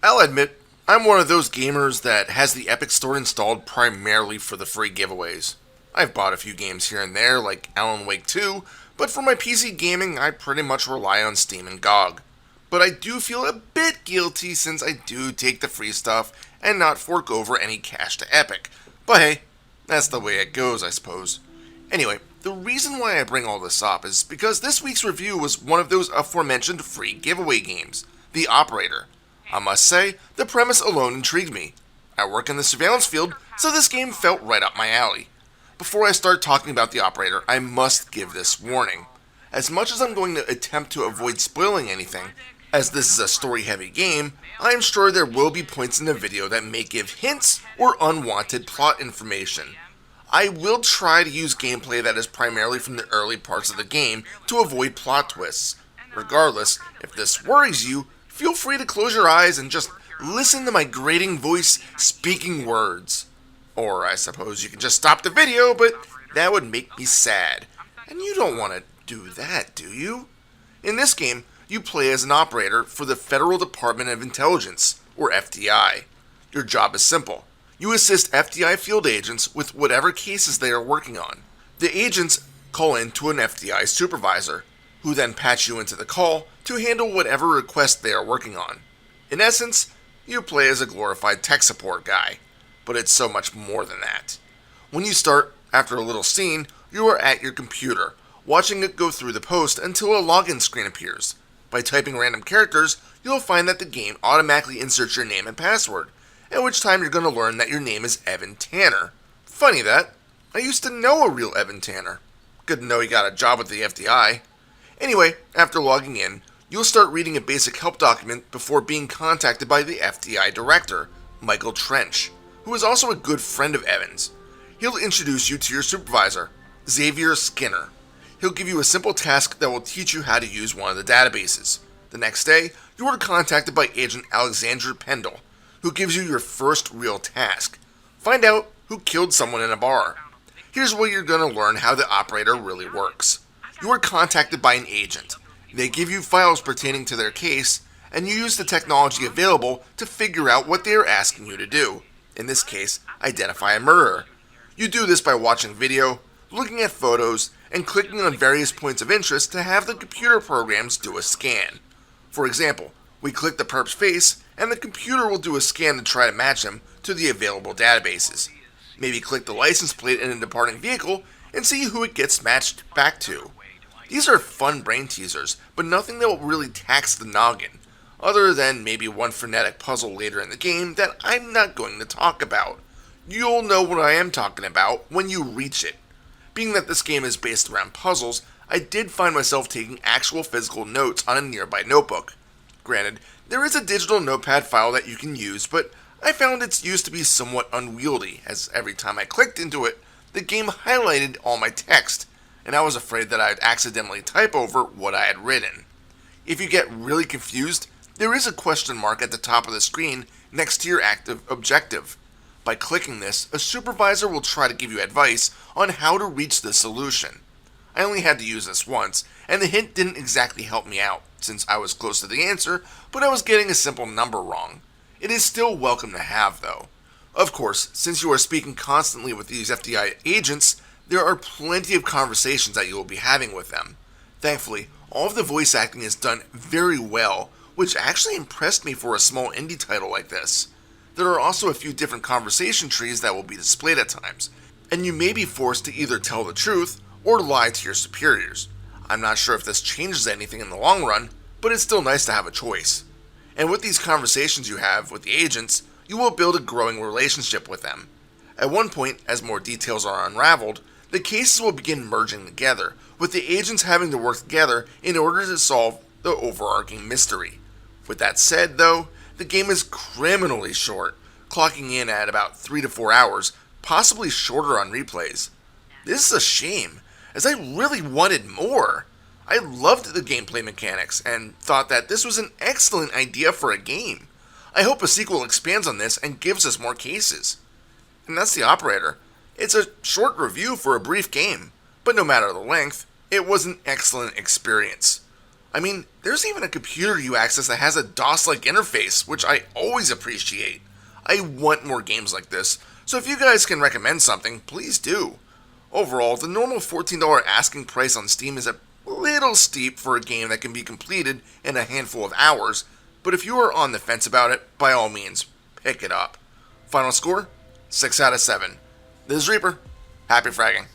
I'll admit, I'm one of those gamers that has the Epic Store installed primarily for the free giveaways. I've bought a few games here and there, like Alan Wake 2, but for my PC gaming, I pretty much rely on Steam and GOG. But I do feel a bit guilty since I do take the free stuff and not fork over any cash to Epic. But hey, that's the way it goes, I suppose. Anyway, the reason why I bring all this up is because this week's review was one of those aforementioned free giveaway games, The Operator. I must say, the premise alone intrigued me. I work in the surveillance field, so this game felt right up my alley. Before I start talking about The Operator, I must give this warning. As much as I'm going to attempt to avoid spoiling anything, as this is a story-heavy game, I am sure there will be points in the video that may give hints or unwanted plot information. I will try to use gameplay that is primarily from the early parts of the game to avoid plot twists. Regardless, if this worries you, feel free to close your eyes and just listen to my grating voice speaking words. Or I suppose you can just stop the video, but that would make me sad. And you don't want to do that, do you? In this game, you play as an operator for the Federal Department of Intelligence, or FDI. Your job is simple. You assist FDI field agents with whatever cases they are working on. The agents call in to an FDI supervisor, who then patch you into the call to handle whatever request they are working on. In essence, you play as a glorified tech support guy, but it's so much more than that. When you start, after a little scene, you are at your computer, watching it go through the post until a login screen appears. By typing random characters, you'll find that the game automatically inserts your name and password, at which time you're going to learn that your name is Evan Tanner. Funny that. I used to know a real Evan Tanner. Good to know he got a job with the FDI. Anyway, after logging in, you'll start reading a basic help document before being contacted by the FDI director, Michael Trench, who is also a good friend of Evan's. He'll introduce you to your supervisor, Xavier Skinner. He'll give you a simple task that will teach you how to use one of the databases. The next day, you are contacted by Agent Alexander Pendle, who gives you your first real task. Find out who killed someone in a bar. Here's where you're going to learn how the operator really works. You are contacted by an agent. They give you files pertaining to their case, and you use the technology available to figure out what they are asking you to do. In this case, identify a murderer. You do this by watching video, looking at photos, and clicking on various points of interest to have the computer programs do a scan. For example, we click the perp's face, and the computer will do a scan to try to match him to the available databases. Maybe click the license plate in a departing vehicle and see who it gets matched back to. These are fun brain teasers, but nothing that will really tax the noggin, other than maybe one frenetic puzzle later in the game that I'm not going to talk about. You'll know what I am talking about when you reach it. Being that this game is based around puzzles, I did find myself taking actual physical notes on a nearby notebook. Granted, there is a digital notepad file that you can use, but I found its use to be somewhat unwieldy, as every time I clicked into it, the game highlighted all my text, and I was afraid that I'd accidentally type over what I had written. If you get really confused, there is a question mark at the top of the screen next to your active objective. By clicking this, a supervisor will try to give you advice on how to reach the solution. I only had to use this once, and the hint didn't exactly help me out, since I was close to the answer, but I was getting a simple number wrong. It is still welcome to have, though. Of course, since you are speaking constantly with these FDI agents, there are plenty of conversations that you will be having with them. Thankfully, all of the voice acting is done very well, which actually impressed me for a small indie title like this. There are also a few different conversation trees that will be displayed at times, and you may be forced to either tell the truth or lie to your superiors. I'm not sure if this changes anything in the long run, but it's still nice to have a choice. And with these conversations you have with the agents, you will build a growing relationship with them. At one point, as more details are unraveled, the cases will begin merging together, with the agents having to work together in order to solve the overarching mystery. With that said, though, the game is criminally short, clocking in at about 3 to 4 hours, possibly shorter on replays. This is a shame, as I really wanted more. I loved the gameplay mechanics and thought that this was an excellent idea for a game. I hope a sequel expands on this and gives us more cases. And that's The Operator. It's a short review for a brief game, but no matter the length, it was an excellent experience. I mean, there's even a computer you access that has a DOS-like interface, which I always appreciate. I want more games like this, so if you guys can recommend something, please do. Overall, the normal $14 asking price on Steam is a little steep for a game that can be completed in a handful of hours, but if you are on the fence about it, by all means, pick it up. Final score? 6 out of 7. This is Reaper. Happy fragging.